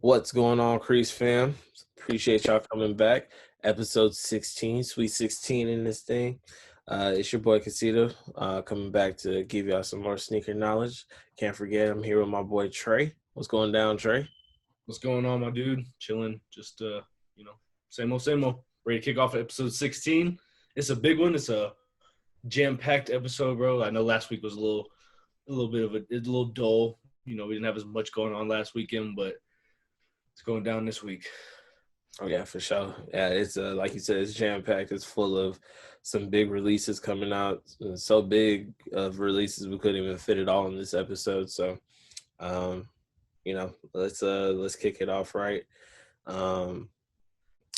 What's going on, Creased fam? Appreciate y'all coming back. Episode 16, Sweet 16 in this thing. It's your boy Casito coming back to give y'all some more sneaker knowledge. Can't forget, I'm here with my boy Trey. What's going down, Trey? What's going on, my dude? Chilling, just same old. Ready to kick off episode 16. It's a big one. It's a jam-packed episode, bro. I know last week was a little dull. You know, we didn't have as much going on last weekend, but it's going down this week. Oh yeah, for sure. Yeah, it's like you said, it's jam-packed. It's full of some big releases coming out. So big of releases we couldn't even fit it all in this episode. So let's kick it off right. Oh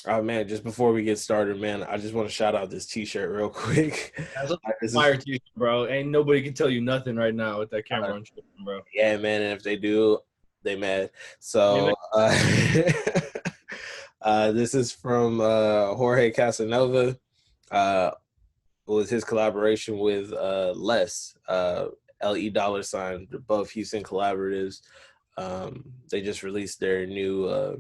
man, just before we get started, man, I just want to shout out this t-shirt real quick. That's a fire t-shirt, bro. Ain't nobody can tell you nothing right now with that camera on, bro. Yeah, man, and if they do, they mad. So this is from Jorge Casanova. Was his collaboration with Les, LE $. They're both Houston collaboratives. They just released their new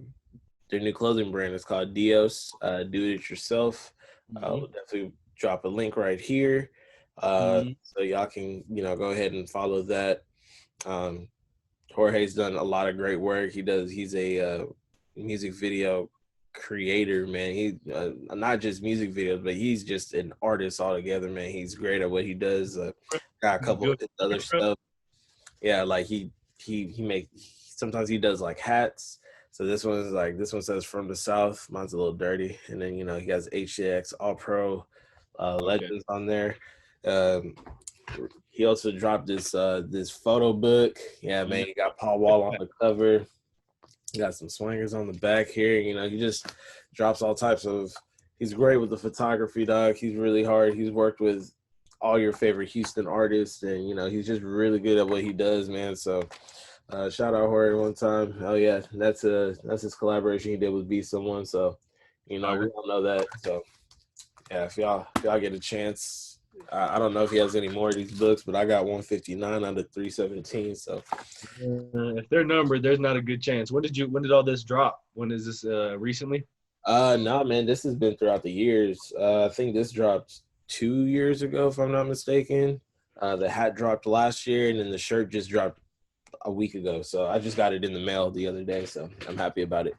clothing brand. It's called Dios. Do it yourself. We'll definitely drop a link right here, so y'all can go ahead and follow that. Jorge's done a lot of great work. He's a music video creator, man. He not just music videos, but he's just an artist altogether, man. He's great at what he does. Got a couple of other stuff. Yeah, like he sometimes he does like hats. So this one says from the South. Mine's a little dirty, and then he has HCX All Pro Legends on there. He also dropped this photo book. Yeah, man, he got Paul Wall on the cover. He got some swingers on the back here. He just drops all types of. He's great with the photography, dog. He's really hard. He's worked with all your favorite Houston artists, and he's just really good at what he does, man. So shout out Jorge one time. Oh yeah, that's his collaboration he did with Be Someone. So we all know that. So yeah, if y'all get a chance. I don't know if he has any more of these books, but I got 159 out of 317. So if they're numbered, there's not a good chance. When did all this drop? When is this recently? No, man, this has been throughout the years. I think this dropped 2 years ago, if I'm not mistaken. The hat dropped last year, and then the shirt just dropped a week ago. So I just got it in the mail the other day, so I'm happy about it.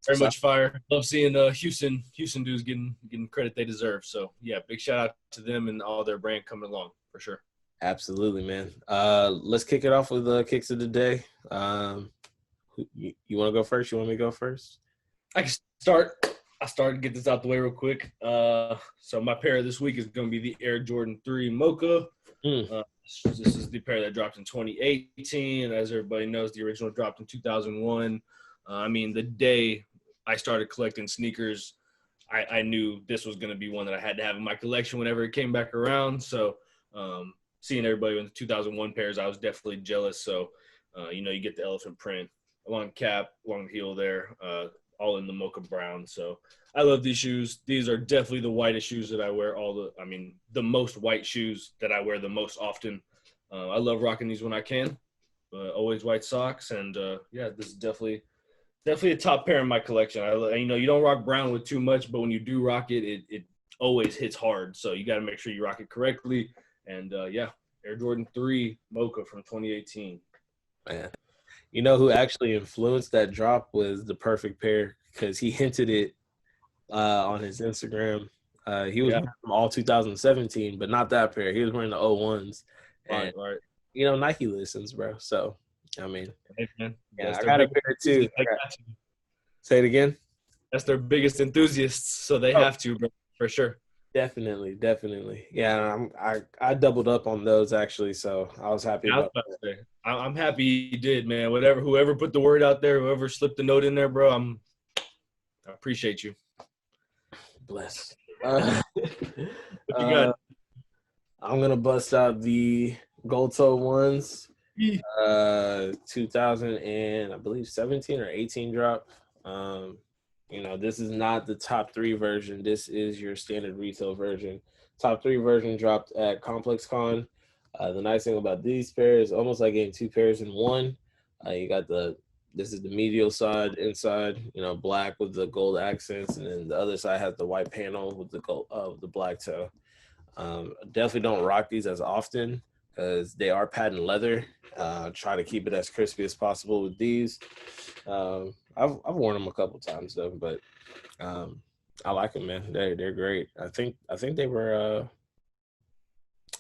Very much fire. Love seeing Houston dudes getting credit they deserve. So yeah, big shout out to them and all their brand coming along for sure. Absolutely, man. Let's kick it off with kicks of the day. You want to go first? You want me to go first? I can start. I started to get this out the way real quick. So my pair this week is going to be the Air Jordan 3 Mocha. This is the pair that dropped in 2018. As everybody knows, the original dropped in 2001. The day I started collecting sneakers, I knew this was going to be one that I had to have in my collection whenever it came back around. So seeing everybody in the 2001 pairs, I was definitely jealous. So, you get the elephant print along cap, along the heel there, all in the mocha brown. So I love these shoes. These are definitely the whitest shoes that I wear the most white shoes that I wear the most often. I love rocking these when I can, always white socks. And this is definitely a top pair in my collection. You don't rock brown with too much, but when you do rock it, it always hits hard. So you got to make sure you rock it correctly. And Air Jordan 3 Mocha from 2018. Man, who actually influenced that drop was the perfect pair, because he hinted it on his Instagram. He was wearing them all 2017, but not that pair. He was wearing the 01s. And, right. Nike listens, bro. So, hey, man. Yeah, I got a pair too. Say it again. That's their biggest enthusiasts, so they have to, bro, for sure. Definitely. Yeah, I doubled up on those actually, so I was happy about that. I'm happy you did, man. Whoever put the word out there, whoever slipped the note in there, bro, I appreciate you. Bless. What you got? I'm gonna bust out the gold toe ones. 2000 and I believe 17 or 18 drop. This is not the top 3 version. This is your standard retail version. Top 3 version dropped at Complex Con. The nice thing about these pairs, almost like getting 2 pairs in one. You got the This is the medial side inside, black with the gold accents, and then the other side has the white panel with the gold the black toe. Definitely don't rock these as often because they are patent leather. Try to keep it as crispy as possible with these. I've worn them a couple times though, but I like them, man. They're great. I think they were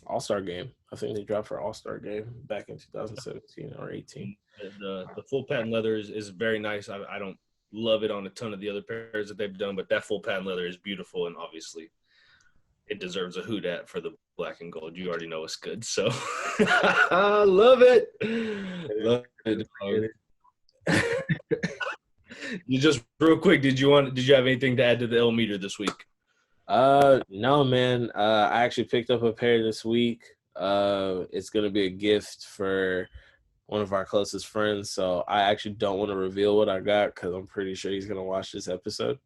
All-Star game. I think they dropped for All-Star game back in 2017 or 18. The full patent leather is very nice. I don't love it on a ton of the other pairs that they've done, but that full patent leather is beautiful, and obviously it deserves a hoot at for the black and gold. You already know it's good, so I love it. Love it. You just real quick, did you have anything to add to the L meter this week? No, man. I actually picked up a pair this week. It's gonna be a gift for one of our closest friends, so I actually don't want to reveal what I got because I'm pretty sure he's gonna watch this episode.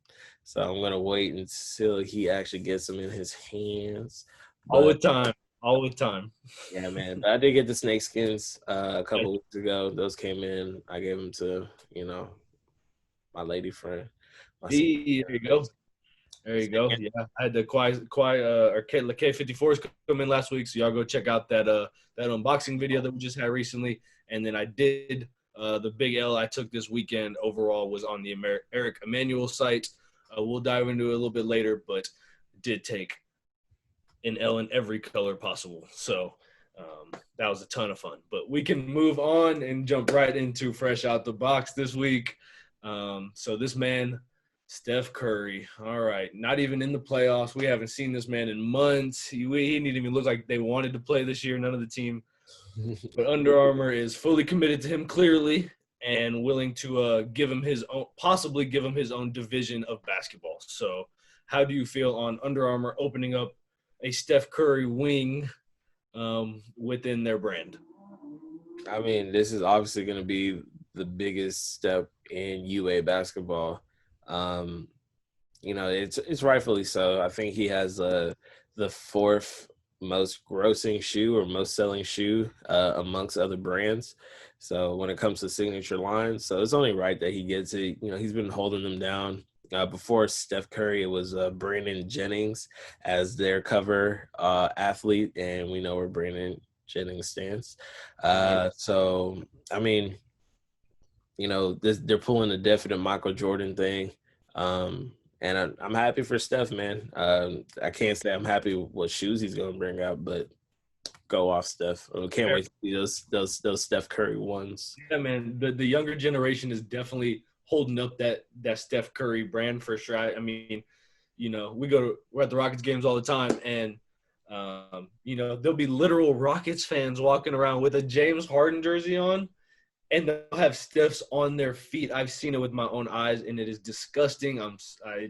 So I'm gonna wait until he actually gets them in his hands. All the time. Yeah, man. But I did get the snake skins a couple weeks ago. Those came in. I gave them to my lady friend. There you go. There you go. Yeah, I had the K54s come in last week, so y'all go check out that unboxing video that we just had recently. And then I did the big L I took this weekend overall was on the Eric Emanuel site. We'll dive into it a little bit later, but did take an L in every color possible. So that was a ton of fun. But we can move on and jump right into fresh out the box this week. So this man, Steph Curry, all right, not even in the playoffs. We haven't seen this man in months. He didn't even look like they wanted to play this year, none of the team. But Under Armour is fully committed to him clearly and willing to possibly give him his own division of basketball. So how do you feel on Under Armour opening up a Steph Curry wing within their brand? I mean, this is obviously going to be the biggest step in UA basketball. It's rightfully so. I think he has the fourth most grossing shoe or most selling shoe amongst other brands. So when it comes to signature lines, so it's only right that he gets it. He's been holding them down. Before Steph Curry, it was Brandon Jennings as their cover athlete, and we know where Brandon Jennings stands. So, I mean, they're pulling a definite Michael Jordan thing. And I'm happy for Steph, man. I can't say I'm happy with what shoes he's going to bring out, but go off, Steph. I can't wait to see those Steph Curry ones. Yeah, man. The younger generation is definitely holding up that Steph Curry brand for sure. I mean, we're at the Rockets games all the time, and there'll be literal Rockets fans walking around with a James Harden jersey on, and they'll have Steph's on their feet. I've seen it with my own eyes, and it is disgusting. I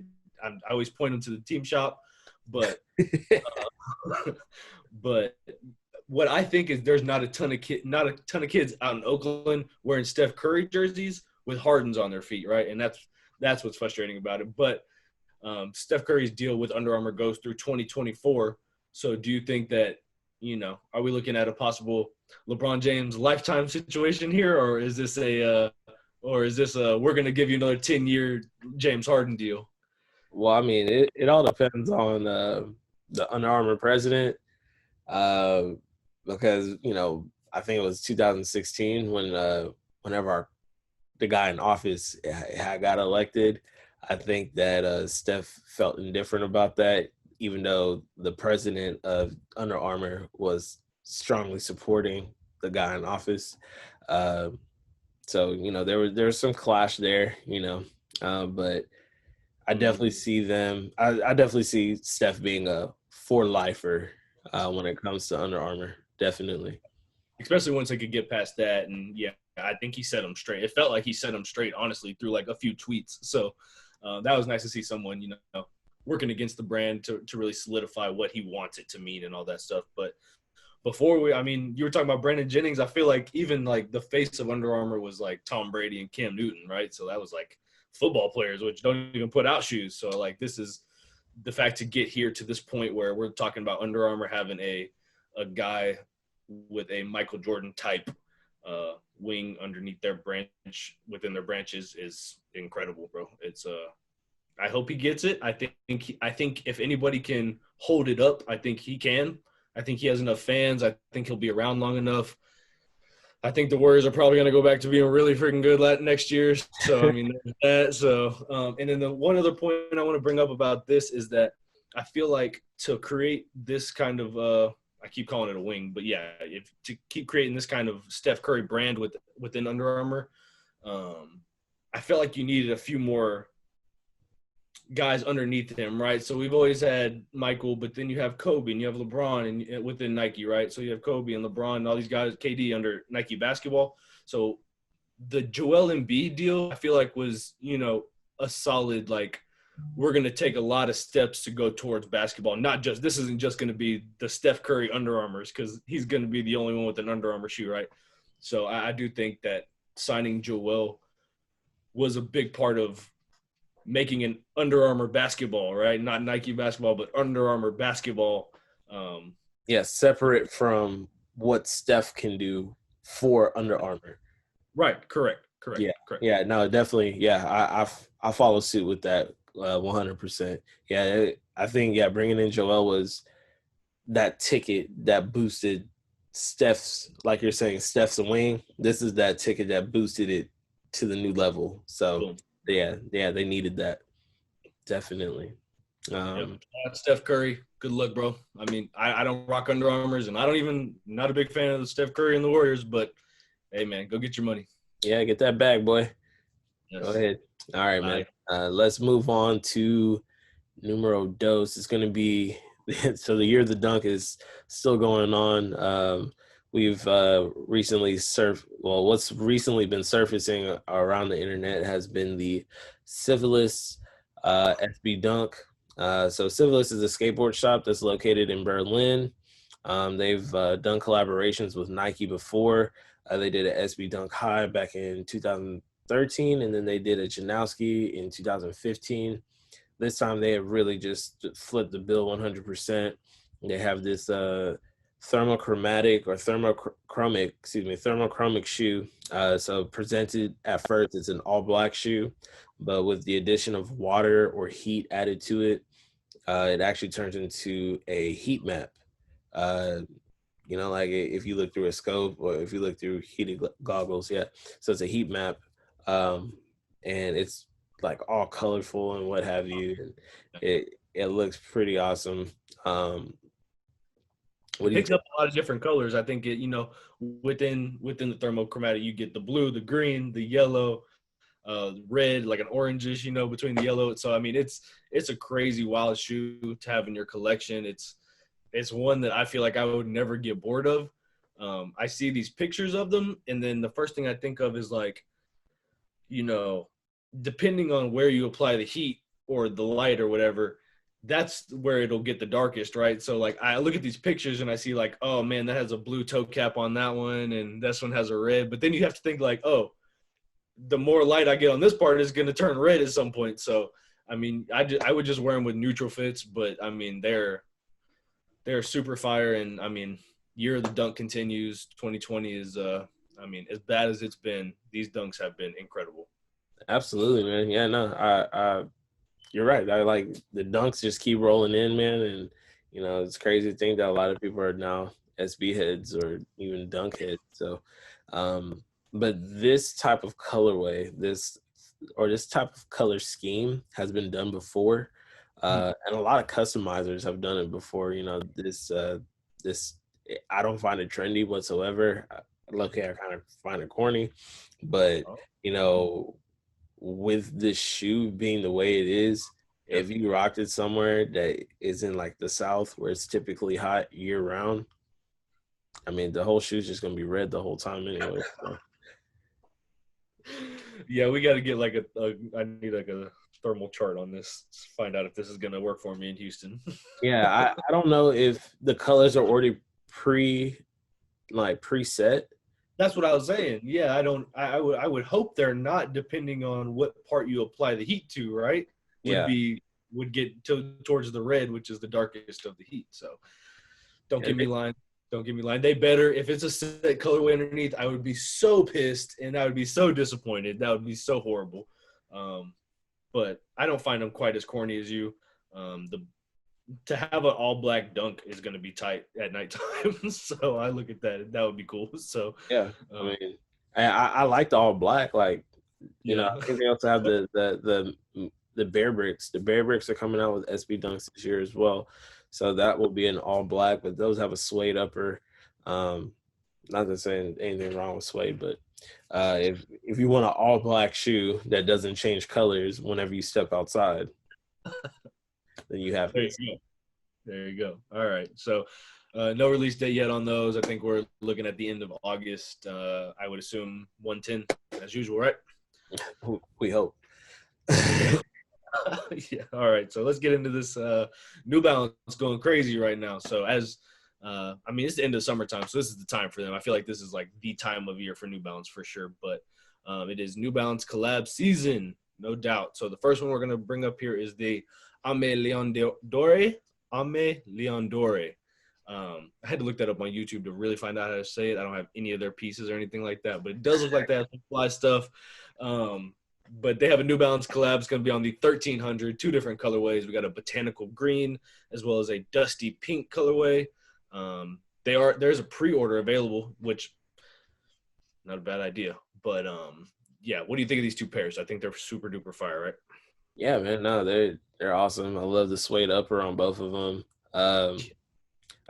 always point them to the team shop, but but what I think is there's not a ton of kids out in Oakland wearing Steph Curry jerseys with Hardens on their feet, right? And that's what's frustrating about it. But Steph Curry's deal with Under Armour goes through 2024. So do you think that, are we looking at a possible LeBron James lifetime situation here, or is this we're going to give you another 10-year James Harden deal? Well, I mean, it all depends on the Under Armour president, because I think it was 2016 whenever the guy in office had got elected. I think that Steph felt indifferent about that, even though the president of Under Armour was strongly supporting the guy in office. So, there was some clash there, but I definitely see them. I definitely see Steph being a for-lifer when it comes to Under Armour, definitely. Especially once they could get past that. And, yeah, I think he set them straight. It felt like he set them straight, honestly, through like a few tweets. So that was nice to see someone, working against the brand to really solidify what he wants it to mean and all that stuff. But before you were talking about Brandon Jennings. I feel like even like the face of Under Armour was like Tom Brady and Cam Newton, right? So that was like football players, which don't even put out shoes. So like this is the fact to get here to this point where we're talking about Under Armour having a guy with a Michael Jordan type wing underneath their branch, within their branches, is incredible, bro. It's I hope he gets it. I think if anybody can hold it up, I think he can. I think he has enough fans. I think he'll be around long enough. I think the Warriors are probably going to go back to being really freaking good next year. So, I mean, there's that. So, and then the one other point I want to bring up about this is that I feel like to create this kind of I keep calling it a wing, but yeah, if to keep creating this kind of Steph Curry brand within Under Armour, I felt like you needed a few more guys underneath him, right? So we've always had Michael, but then you have Kobe and you have LeBron and within Nike, right? So you have Kobe and LeBron and all these guys, KD under Nike basketball. So the Joel Embiid deal, I feel like was, a solid, like, we're going to take a lot of steps to go towards basketball. This isn't just going to be the Steph Curry Under Armours, because he's going to be the only one with an Under Armour shoe, right? So I do think that signing Joel was a big part of making an Under Armour basketball, right? Not Nike basketball, but Under Armour basketball. Separate from what Steph can do for Under Armour. Right. Correct. Yeah. Correct. Yeah. No, definitely. Yeah. I follow suit with that 100%. Yeah. I think, bringing in Joel was that ticket that boosted Steph's, like you're saying, Steph's wing. This is that ticket that boosted it to the new level. So, Boom. Yeah, they needed that. Definitely. Steph Curry, good luck, bro. I mean, I don't rock Under Armours, and not a big fan of the Steph Curry and the Warriors, but hey, man, go get your money. Yeah, get that bag, boy. Yes. Go ahead. All right, man. Let's move on to numero dos. It's going to be – so the year of the dunk is still going on. We've recently what's recently been surfacing around the internet has been the Civilis SB Dunk. So Civilis is a skateboard shop that's located in Berlin. They've done collaborations with Nike before. They did an SB Dunk High back in 2013, and then they did a Janowski in 2015. This time they have really just flipped the bill 100%. They have this thermochromic shoe. So presented at first, it's an all black shoe, but with the addition of water or heat added to it, it actually turns into a heat map. Like if you look through a scope or if you look through heated goggles, yeah. So it's a heat map, and it's like all colorful and what have you. And it looks pretty awesome. It picks up a lot of different colors. I think within the thermochromatic, you get the blue, the green, the yellow, red, like an orangish, between the yellow. So I mean, it's a crazy wild shoe to have in your collection. It's one that I feel like I would never get bored of. I see these pictures of them, and then the first thing I think of is like, depending on where you apply the heat or the light or whatever, that's where it'll get the darkest, right? So like I look at these pictures and I see like, oh man, that has a blue toe cap on that one, and this one has a red. But then you have to think like, oh, the more light I get on this part is going to turn red at some point. So I mean, I would just wear them with neutral fits, but I mean they're super fire, and I mean year of the dunk continues. 2020 is as bad as it's been, these dunks have been incredible. Absolutely, man. Yeah, no, you're right. I like the dunks just keep rolling in, man. And, it's crazy to think that a lot of people are now SB heads or even dunk heads. So, but this type of colorway, this type of color scheme has been done before. And a lot of customizers have done it before. This I don't find it trendy whatsoever. Luckily, I kind of find it corny. But, with this shoe being the way it is, if you rocked it somewhere that is in like the South where it's typically hot year round, I mean, the whole shoe's just going to be red the whole time anyway. So. Yeah, we got to get like I need like a thermal chart on this to find out if this is going to work for me in Houston. Yeah, I don't know if the colors are already preset. That's what I was saying. Yeah, I would hope they're not, depending on what part you apply the heat to, right? Would get towards the red, which is the darkest of the heat. So don't give me line. Don't get me lying. They better. If it's a set colorway underneath, I would be so pissed and I would be so disappointed. That would be so horrible. But I don't find them quite as corny as you. To have an all black dunk is going to be tight at nighttime. So I look at that. That would be cool. So yeah, I mean, I like the all black. Like, you know, I think they also have the Bear Bricks. The Bear Bricks are coming out with SB Dunks this year as well. So that will be an all black, but those have a suede upper. Not to say anything wrong with suede, but if you want an all black shoe that doesn't change colors whenever you step outside, then you have it. There you go. All right. So no release date yet on those. I think we're looking at the end of August. I would assume 110 as usual, right? We hope. Yeah. All right. So let's get into this. New Balance going crazy right now. So it's the end of summertime, so this is the time for them. I feel like this is like the time of year for New Balance for sure. But it is New Balance collab season, no doubt. So the first one we're gonna bring up here is the Ame Leon Dore. I had to look that up on YouTube to really find out how to say it. I don't have any of their pieces or anything like that, but it does look like they have some fly stuff. But they have a New Balance collab. It's going to be on the 1300, two different colorways. We got a botanical green as well as a dusty pink colorway. There's a pre-order available, which not a bad idea. But yeah, what do you think of these two pairs? I think they're super duper fire, right? Yeah, man. No, they're awesome. I love the suede upper on both of them.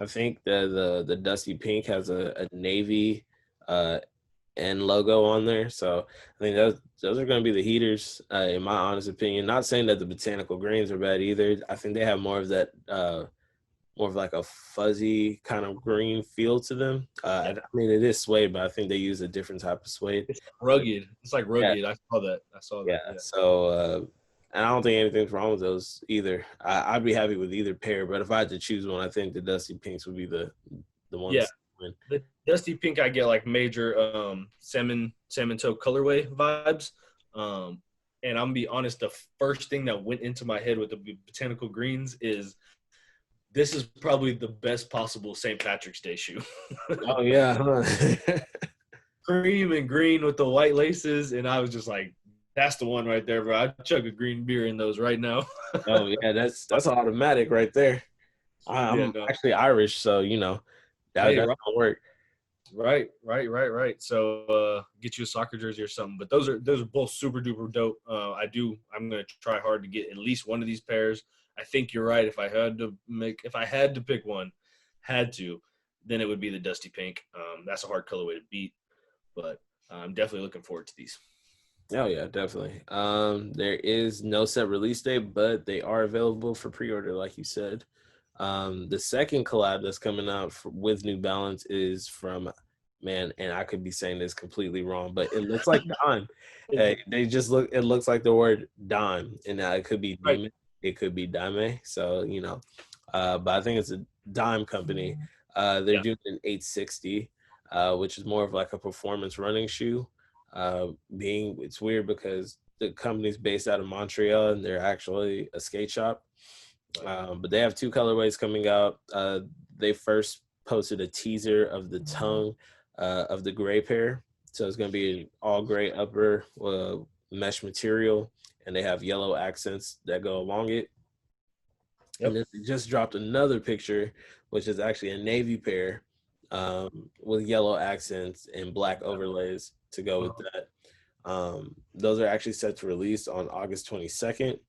I think that the dusty pink has a navy N logo on there, so I think those are going to be the heaters, in my honest opinion. Not saying that the botanical greens are bad either. I think they have more of that, more of like a fuzzy kind of green feel to them. I mean, it is suede, but I think they use a different type of suede. It's rugged. It's like rugged. Yeah. I saw that. Yeah. So. And I don't think anything's wrong with those either. I'd be happy with either pair, but if I had to choose one, I think the Dusty Pinks would be the ones. Yeah, the Dusty Pink, I get like major salmon toe colorway vibes. And I'm gonna be honest, the first thing that went into my head with the botanical greens is this is probably the best possible St. Patrick's Day shoe. Oh yeah, huh? Cream and green with the white laces, and I was just like, that's the one right there, bro. I'd chug a green beer in those right now. Oh yeah, that's automatic right there. I'm actually Irish, so you know that's gonna work. Right. So get you a soccer jersey or something. But those are both super duper dope. I'm gonna try hard to get at least one of these pairs. I think you're right. If I had to pick one, then it would be the Dusty Pink. That's a hard colorway to beat, but I'm definitely looking forward to these. Oh yeah, definitely. There is no set release date, but they are available for pre-order, like you said. The second collab that's coming out with New Balance is from, man, and I could be saying this completely wrong, but it looks like Dime. It looks like the word Dime, and it could be Demon, right. It could be Dime. So you know, but I think it's a Dime company. They're doing an 860, which is more of like a performance running shoe. It's weird because the company's based out of Montreal and they're actually a skate shop, but they have two colorways coming out. They first posted a teaser of the tongue of the gray pair, so it's going to be an all gray upper mesh material, and they have yellow accents that go along it. And then they just dropped another picture, which is actually a navy pair with yellow accents and black overlays to go with that. Those are actually set to release on August 22nd.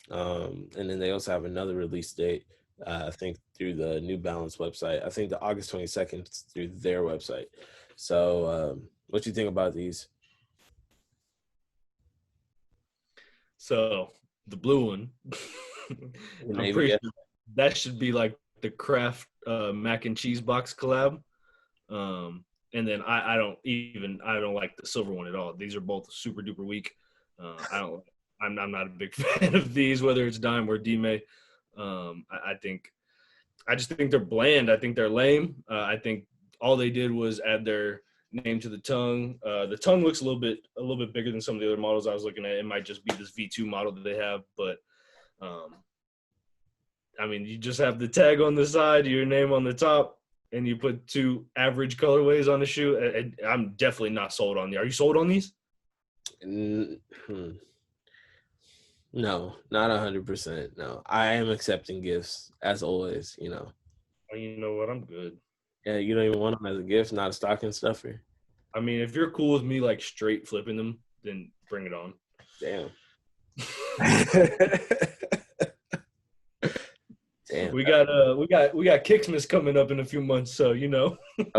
And then they also have another release date, I think through the New Balance website. I think the August 22nd is through their website. So what do you think about these? So the blue one, I'm pretty sure that should be like the Kraft mac and cheese box collab. And then I don't like the silver one at all. These are both super duper weak. I'm not a big fan of these, whether it's Dime or Dime. I just think they're bland. I think they're lame. I think all they did was add their name to the tongue. The tongue looks a little bit bigger than some of the other models I was looking at. It might just be this V2 model that they have, but I mean, you just have the tag on the side, your name on the top. and you put two average colorways on the shoe, I'm definitely not sold on these. Are you sold on these? No, not 100%. No, I am accepting gifts as always. Oh, you know what? I'm good. Yeah, you don't even want them as a gift, not a stocking stuffer. I mean, if you're cool with me like straight flipping them, then bring it on. Damn. Damn. We got Kicksmas coming up in a few months, so Oh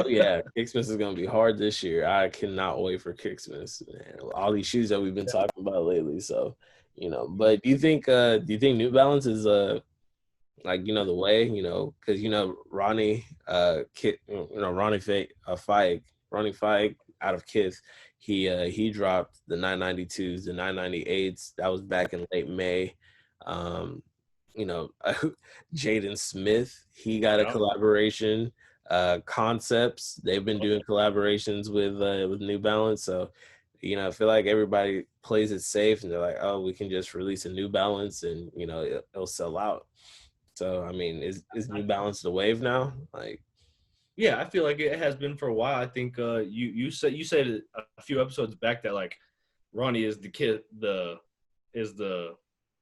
yeah, Kicksmas is gonna be hard this year. I cannot wait for Kicksmas, man. All these shoes that we've been talking about lately. So, but do you think New Balance is like the way, because Ronnie Ronnie Fike out of Kith, he dropped the 992s, the 998s. That was back in late May. Jaden Smith, he got a collaboration. Concepts, they've been doing collaborations with New Balance. So, I feel like everybody plays it safe and they're like, oh, we can just release a New Balance and it'll sell out. So I mean, is New Balance the wave now? Like, yeah, I feel like it has been for a while. I think you said a few episodes back that like Ronnie is the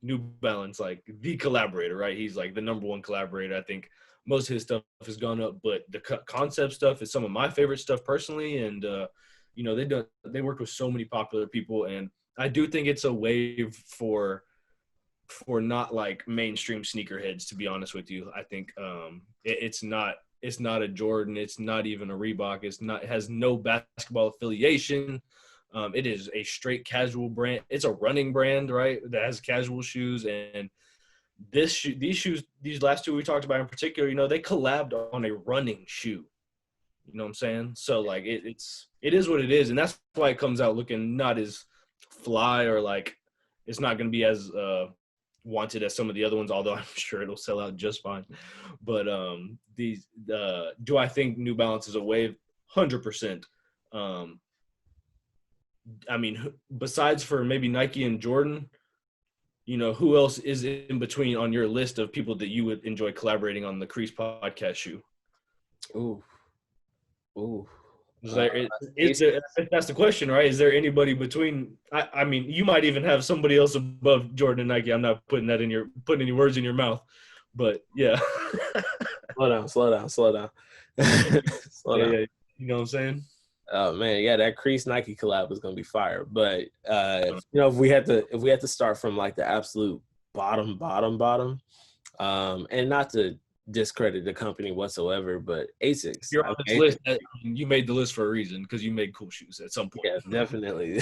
New Balance, like the collaborator, right? He's like the number one collaborator. I think most of his stuff has gone up, but the concept stuff is some of my favorite stuff personally. And they worked with so many popular people, and I do think it's a wave for not like mainstream sneakerheads. To be honest with you, I think it's not a Jordan, it's not even a Reebok, it has no basketball affiliation. It is a straight casual brand. It's a running brand, right? That has casual shoes. And these shoes, these last two we talked about in particular, they collabed on a running shoe. You know what I'm saying? So like it is what it is, and that's why it comes out looking not as fly, or like it's not going to be as wanted as some of the other ones. Although I'm sure it'll sell out just fine. But do I think New Balance is a wave? 100%. I mean, besides for maybe Nike and Jordan, who else is in between on your list of people that you would enjoy collaborating on the Creased podcast shoe? Ooh. If that's the question, right? Is there anybody between? I mean, you might even have somebody else above Jordan and Nike. I'm not putting any words in your mouth, but yeah. Slow down. Slow down. Yeah. You know what I'm saying? Oh man, yeah, that Creased Nike collab was gonna be fire. But if we had to start from like the absolute bottom, and not to discredit the company whatsoever, but Asics. You're on this list. You made the list for a reason, because you made cool shoes at some point. Yeah, definitely.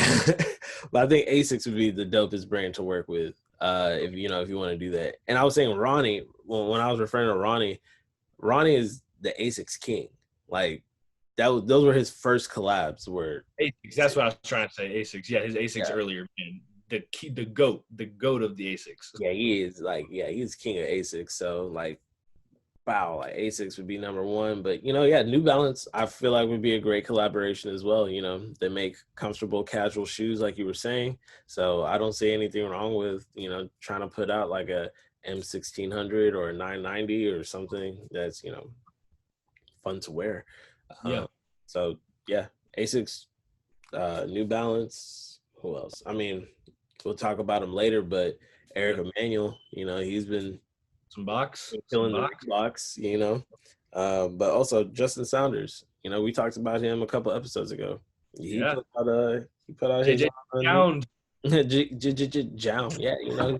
But I think Asics would be the dopest brand to work with, if you want to do that. And I was saying Ronnie, when I was referring to Ronnie is the Asics king. Like those were his first collabs. Were Asics. That's what I was trying to say. Asics. Yeah, his Asics earlier, man. The goat of the Asics. Yeah, he is he's king of Asics. So like, wow, like Asics would be number one. But New Balance, I feel like would be a great collaboration as well. They make comfortable casual shoes, like you were saying. So I don't see anything wrong with trying to put out like a M1600 or a 990 or something that's fun to wear. Yeah. So yeah, Asics, New Balance. Who else? I mean, we'll talk about him later, but Eric Emanuel, he's been killing the box, but also Justin Saunders. We talked about him a couple episodes ago. He put out his Jound. Jound. Yeah,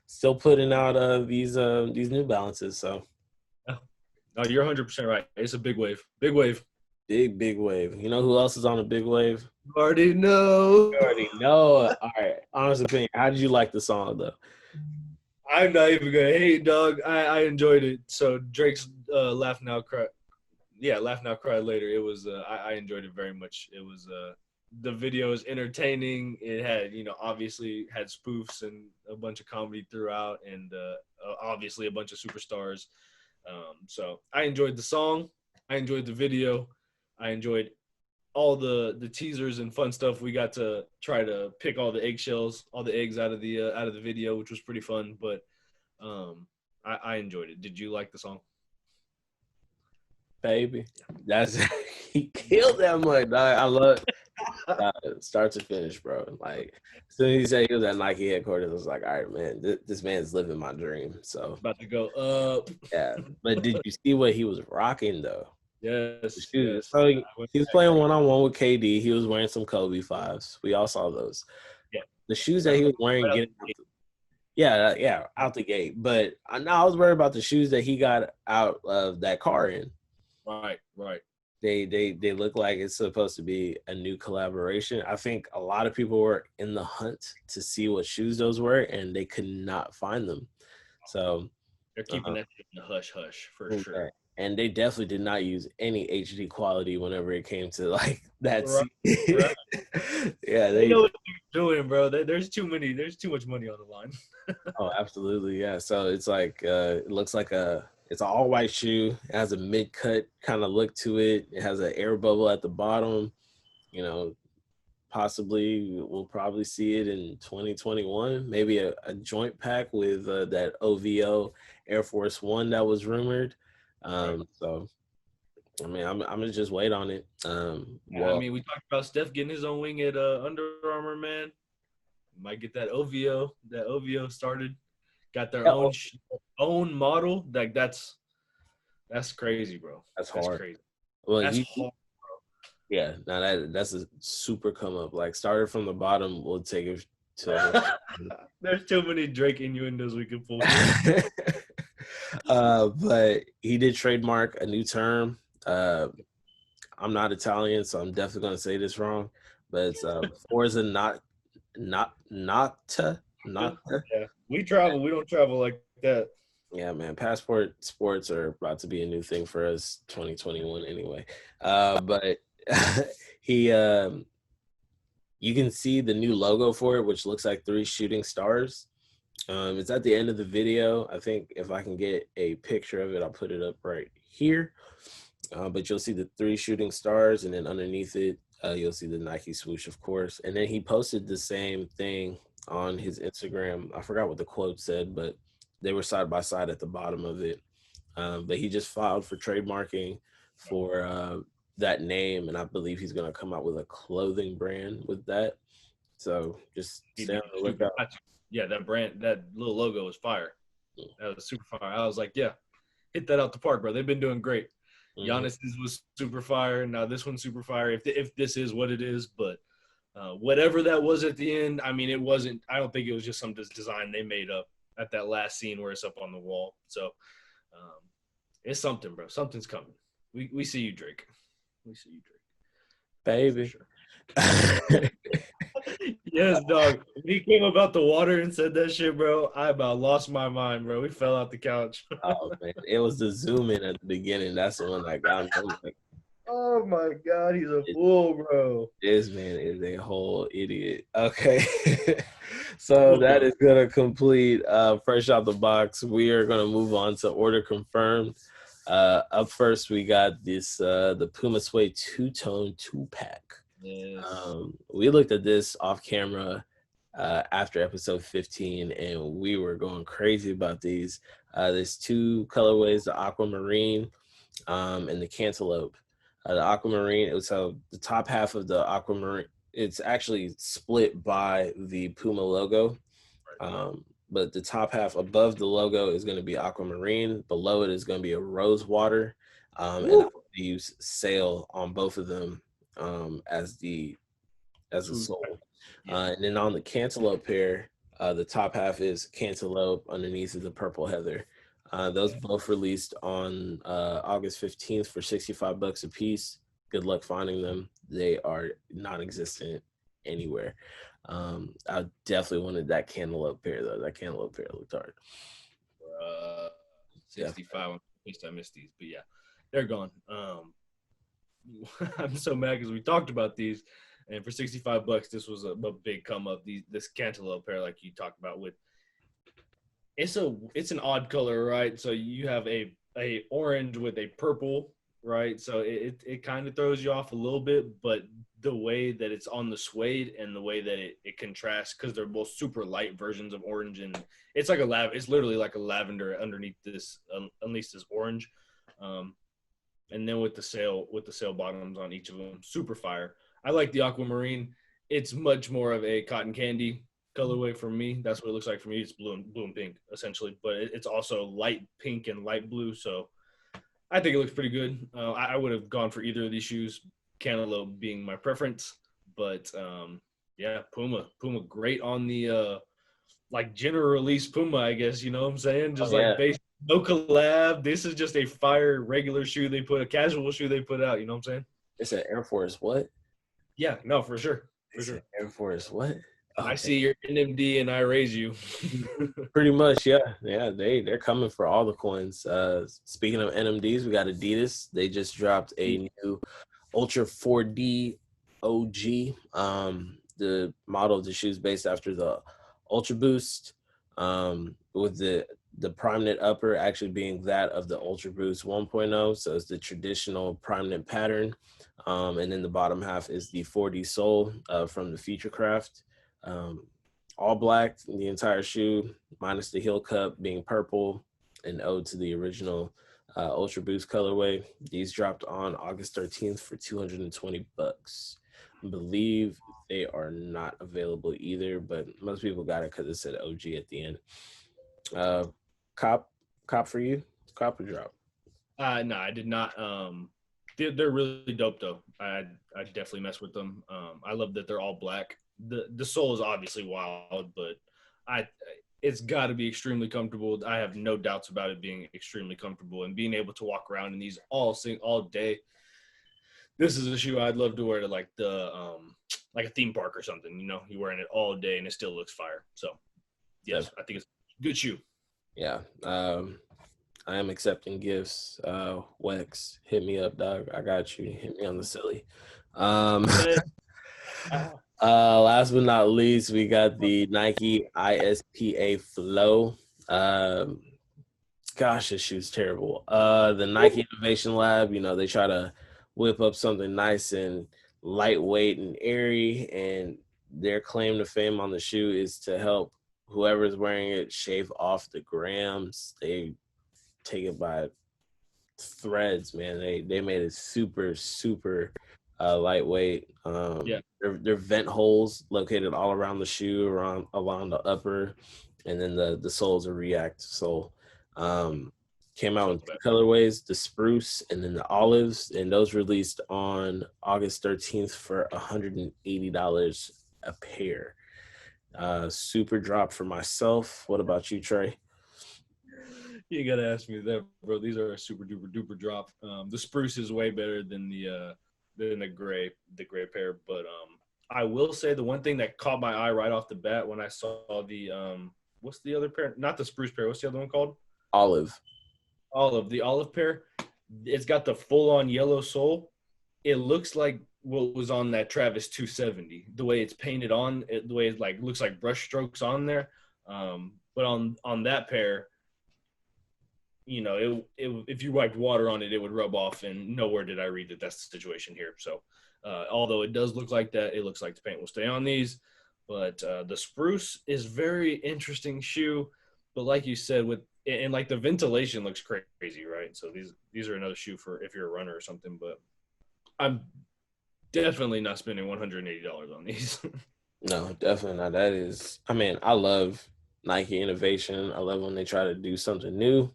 still putting out these New Balances. So no, you're 100% right. It's a big wave. Big wave. Big wave. You know who else is on a big wave? You already know. All right. Honest opinion. How did you like the song though? I'm not even gonna hate, dog. I enjoyed it. So Drake's Laugh Now Cry. Yeah, Laugh Now Cry Later. It was I enjoyed it very much. It was the video is entertaining. It had obviously had spoofs and a bunch of comedy throughout, and obviously a bunch of superstars. So I enjoyed the song. I enjoyed the video. I enjoyed all the teasers and fun stuff. We got to try to pick all the eggshells, all the eggs out of the video, which was pretty fun. But I enjoyed it. Did you like the song? baby. That's he killed that mug, dog. I love start to finish, bro. Like as soon as he said he was at Nike headquarters, I was like, all right, man, this man's living my dream. So About to go up. yeah. But did you see what he was rocking though? The Yes, shoes. yes. So he was playing one-on-one with KD. He was wearing some Kobe fives. We all saw those. Yeah. The shoes that he was wearing out the gate. But I was worried about the shoes that he got out of that car in. Right. They look like it's supposed to be a new collaboration. I think a lot of people were in the hunt to see what shoes those were, and they could not find them. So they're keeping that in the hush for sure. And they definitely did not use any HD quality whenever it came to like that. Right. Yeah, they know what they're doing, bro. There's too much money on the line. Oh, absolutely, yeah. So it's like it looks like it's an all white shoe. It has a mid cut kind of look to it. It has an air bubble at the bottom. You know, possibly we'll probably see it in 2021. Maybe a joint pack with that OVO Air Force One that was rumored. So, I mean, I'm gonna just wait on it. I mean, we talked about Steph getting his own wing at Under Armour, man. Might get that OVO. That OVO started, got their own model. Like that's crazy, bro. That's hard. Crazy. Well, that's hard, bro. Yeah, now that's a super come up. Like started from the bottom, we'll take it to. There's too many Drake innuendos we can pull. But he did trademark a new term. I'm not Italian, so I'm definitely gonna say this wrong. But it's Forza Nocta. Yeah, we travel. We don't travel like that. Yeah, man. Passport sports are about to be a new thing for us, 2021 anyway. But he, you can see the new logo for it, which looks like 3 shooting stars. It's at the end of the video. I think if I can get a picture of it, I'll put it up right here. But you'll see the 3 shooting stars, and then underneath it, you'll see the Nike swoosh, of course. And then he posted the same thing on his Instagram. I forgot what the quote said, but they were side by side at the bottom of it. But he just filed for trademarking for that name, and I believe he's going to come out with a clothing brand with that. So just stay on the lookout. Yeah, that brand, that little logo was fire. That was super fire. I was like, yeah, hit that out the park, bro. They've been doing great. Giannis's was super fire. Now this one's super fire. If this is what it is, but whatever that was at the end, I mean, it wasn't. I don't think it was just some design they made up at that last scene where it's up on the wall. So it's something, bro. Something's coming. We see you, Drake. We see you, Drake. Baby. Sure. Yes, dog. When he came about the water and said that shit, bro, I about lost my mind, bro. We fell out the couch. Oh, man. It was the zoom in at the beginning. That's the one that got me. Like, oh, my God. He's a fool, bro. This man is a whole idiot. Okay. So that is going to complete Fresh Out the Box. We are going to move on to Order Confirmed. Up first, we got this the Puma Suede two-tone 2-pack. Yes. We looked at this off camera after episode 15, and we were going crazy about these. There's 2 colorways, the aquamarine and the cantaloupe. The aquamarine, so the top half of the aquamarine, it's actually split by the Puma logo. But the top half above the logo is going to be aquamarine. Below it is going to be a rose water. And I use sail on both of them as a sole. And then on the cantaloupe pair, the top half is cantaloupe, underneath is the purple heather. Those both released on August 15th for $65 a piece. Good luck finding them. They are non-existent anywhere. I definitely wanted that cantaloupe pair though. That cantaloupe pair looked hard. 65. At least I missed these, but yeah, they're gone. I'm so mad because we talked about these, and for $65, this was a big come up. This cantaloupe pair, like you talked about, with it's an odd color, right? So you have a orange with a purple, right? So it kind of throws you off a little bit, but the way that it's on the suede and the way that it contrasts, because they're both super light versions of orange, and it's like it's literally like a lavender underneath this, at least this orange. and then with the sail bottoms on each of them, super fire. I like the aquamarine. It's much more of a cotton candy colorway for me. That's what it looks like for me. It's blue and pink essentially, but it's also light pink and light blue. So I think it looks pretty good. I would have gone for either of these shoes, Cantaloupe being my preference, but yeah, Puma great on the like general release Puma, I guess, you know what I'm saying? Just like base, no collab. This is just a fire regular shoe a casual shoe they put out, you know what I'm saying? It's an Air Force what? Yeah, no, for sure. Air Force what? I see your NMD and I raise you. Pretty much, yeah. Yeah, they're coming for all the coins. Speaking of NMDs, we got Adidas. They just dropped a new Ultra 4D OG. The model of the shoe is based after the Ultra Boost, with the prime knit upper actually being that of the Ultra Boost 1.0. So it's the traditional prime knit pattern. And then the bottom half is the 4D sole from the Futurecraft. All black, the entire shoe, minus the heel cup being purple, an ode to the original Ultra Boost colorway. These dropped on August 13th for $220. I believe they are not available either, but most people got it because it said OG at the end. Cop for you? Cop or drop? No, I did not. They're really dope though. I definitely mess with them. I love that they're all black. The sole is obviously wild, but it's got to be extremely comfortable. I have no doubts about it being extremely comfortable and being able to walk around in these all day. This is a shoe I'd love to wear to like like a theme park or something. You know, you're wearing it all day and it still looks fire. So yes, I think it's a good shoe. Yeah. I am accepting gifts. Wex, hit me up, dog. I got you. Hit me on the silly. Last but not least, we got the Nike ISPA Flow. Gosh, this shoe's terrible. The Nike Innovation Lab, you know, they try to whip up something nice and lightweight and airy, and their claim to fame on the shoe is to help whoever's wearing it shave off the grams. They take it by threads, man. They made it super lightweight. They're vent holes located all around the shoe, along the upper, and then the sole's a React sole. Came out in two colorways, the spruce and then the olives, and those released on August 13th for $180 a pair. Super drop for myself. What about you, Trey? You gotta ask me that, bro. These are a super duper drop. The spruce is way better than the gray pair, but I will say the one thing that caught my eye right off the bat when I saw the what's the other pair? Not the spruce pair. What's the other one called? Olive. The olive pair. It's got the full-on yellow sole. It looks like what was on that Travis 270. The way it's painted on, the way it like looks like brush strokes on there. But on that pair, you know, if you wiped water on it, it would rub off, and nowhere did I read that that's the situation here. So, although it does look like that, it looks like the paint will stay on these. But the spruce is very interesting shoe. But like you said, and like the ventilation looks crazy, right? So these are another shoe for if you're a runner or something. But I'm definitely not spending $180 on these. No, definitely not. That is, I mean, I love Nike innovation. I love when they try to do something new.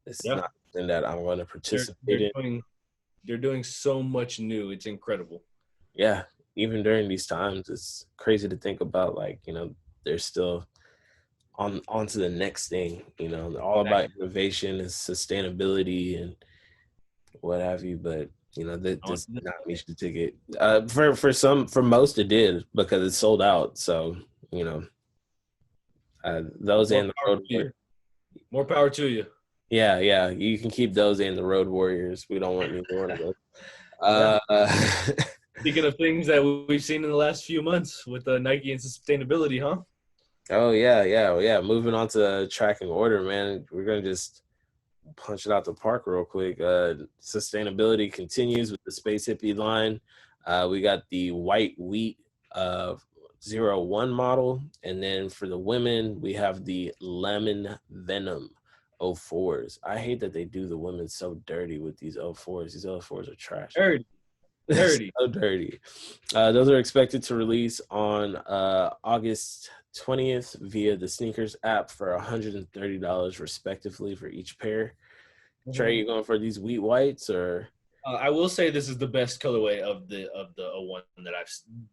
It's not something that I'm going to participate in. They're doing so much new. It's incredible. Yeah. Even during these times, it's crazy to think about, like, you know, they're still on to the next thing. You know, they're all about innovation and sustainability and what have you. But, you know, that does not meet the ticket. For most, it did because it sold out. So, you know, those and the road warriors. More power to you. Yeah. You can keep those and the road warriors. We don't want neither one of those. Speaking of things that we've seen in the last few months with Nike and sustainability, huh? Oh, yeah. Moving on to tracking order, man. We're going to just punch it out the park real quick. Sustainability continues with the Space Hippie line. We got the white wheat 01 model. And then for the women, we have the lemon venom 04s. I hate that they do the women so dirty with these 04s. These 04s are trash. Dirty. Dirty. So dirty. Those are expected to release on August 20th via the sneakers app for $130 respectively for each pair. Trey, you going for these wheat whites or? I will say this is the best colorway of the 01 that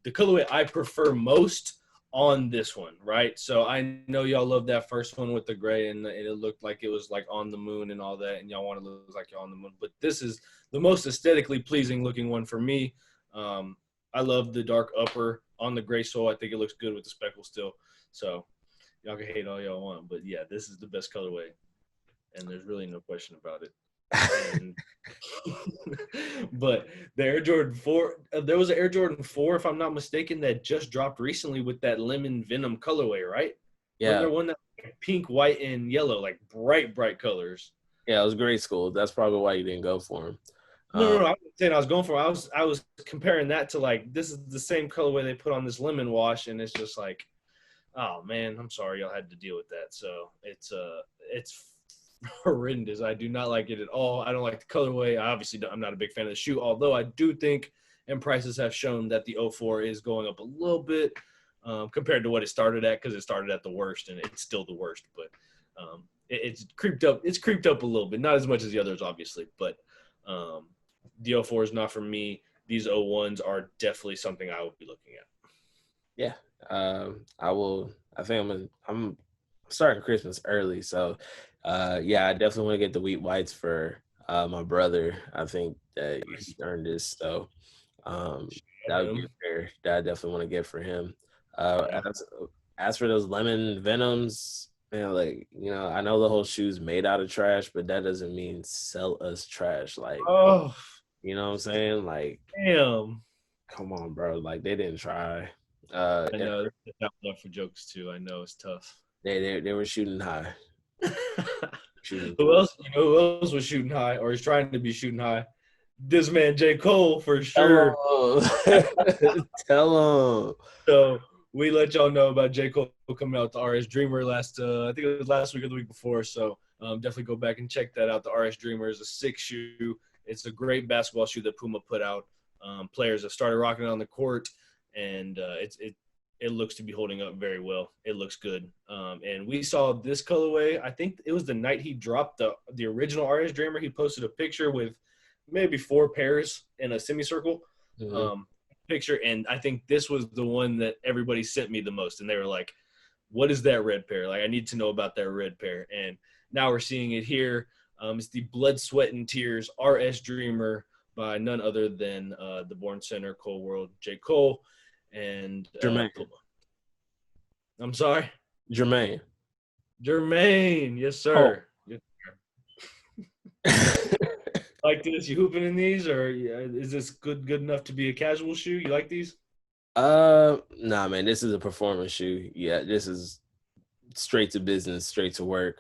the colorway I prefer most on this one, right? So I know y'all love that first one with the gray and it looked like it was like on the moon and all that, and y'all want to look like you're on the moon. But this is the most aesthetically pleasing looking one for me. I love the dark upper on the gray sole. I think it looks good with the speckle still. So y'all can hate all y'all want, but yeah, this is the best colorway, and there's really no question about it. And, but the Air Jordan 4, there was an Air Jordan 4, if I'm not mistaken, that just dropped recently with that lemon venom colorway, right? Yeah. There one that pink, white, and yellow, like bright colors. Yeah, it was grade school. That's probably why you didn't go for him. No, I wasn't saying I was going for it. I was comparing that to like, this is the same colorway they put on this lemon wash, and it's just like, oh man, I'm sorry y'all had to deal with that. So it's horrendous. I do not like it at all. I don't like the colorway. I'm not a big fan of the shoe, although I do think, and prices have shown that the 04 is going up a little bit compared to what it started at, because it started at the worst, and it's still the worst. But it's creeped up. It's creeped up a little bit, not as much as the others, obviously. But the 04 is not for me. These 01s are definitely something I will be looking at. Yeah, I will. I think I'm starting Christmas early, so yeah, I definitely want to get the wheat whites for my brother. I think that he earned this, so that would be a pair that I definitely want to get for him. As for those lemon venoms, man, like, you know, I know the whole shoe's made out of trash, but that doesn't mean sell us trash. Like, you know what I'm saying? Like, damn, come on, bro. Like, they didn't try. I know it's not enough for jokes too. I know it's tough. They were shooting high. Who else? You know who else was shooting high, or is trying to be shooting high? This man J. Cole, for sure. Tell him. So we let y'all know about J. Cole coming out to RS Dreamer last. I think it was last week or the week before. So definitely go back and check that out. The RS Dreamer is a sick shoe. It's a great basketball shoe that Puma put out. Players have started rocking it on the court, and it looks to be holding up very well. It looks good. And we saw this colorway. I think it was the night he dropped the original RS Dreamer. He posted a picture with maybe 4 pairs in a semicircle picture. And I think this was the one that everybody sent me the most. And they were like, what is that red pair? Like, I need to know about that red pair. And now we're seeing it here. It's the Blood, Sweat, and Tears RS Dreamer by none other than the Born Center, Cole World, J. Cole, and Jermaine. I'm sorry? Jermaine. Yes, sir. Oh. Yes, sir. Like this? You hooping in these, or is this good enough to be a casual shoe? You like these? Nah, man. This is a performance shoe. Yeah, this is straight to business, straight to work.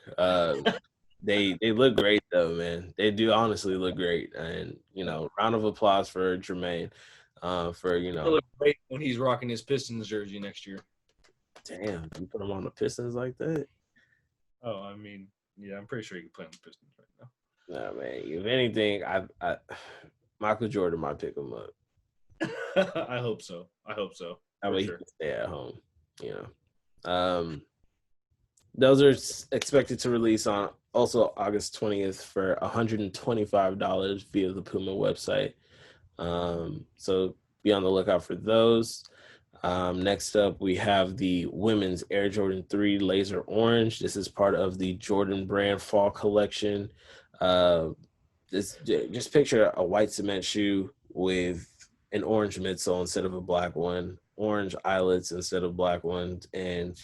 They look great though, man. They do honestly look great, and you know, round of applause for Jermaine. For you know, he'll look great when he's rocking his Pistons jersey next year. Damn, you put him on the Pistons like that? Oh, I mean, yeah, I'm pretty sure he can play on the Pistons right now. Nah, man. If anything, I Michael Jordan might pick him up. I hope so. I mean, he can stay at home. You know. Those are expected to release on also August 20th for $125 via the Puma website. So be on the lookout for those. Next up, we have the women's Air Jordan 3 Laser Orange. This is part of the Jordan Brand Fall Collection. Just picture a white cement shoe with an orange midsole instead of a black one, orange eyelets instead of black ones, and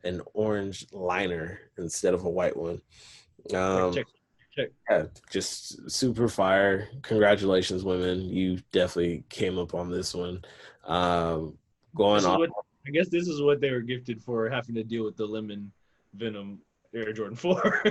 an orange liner instead of a white one. Check. Yeah, just super fire. Congratulations, women. You definitely came up on this one. Going on. I guess this is what they were gifted for having to deal with the lemon venom Air Jordan 4.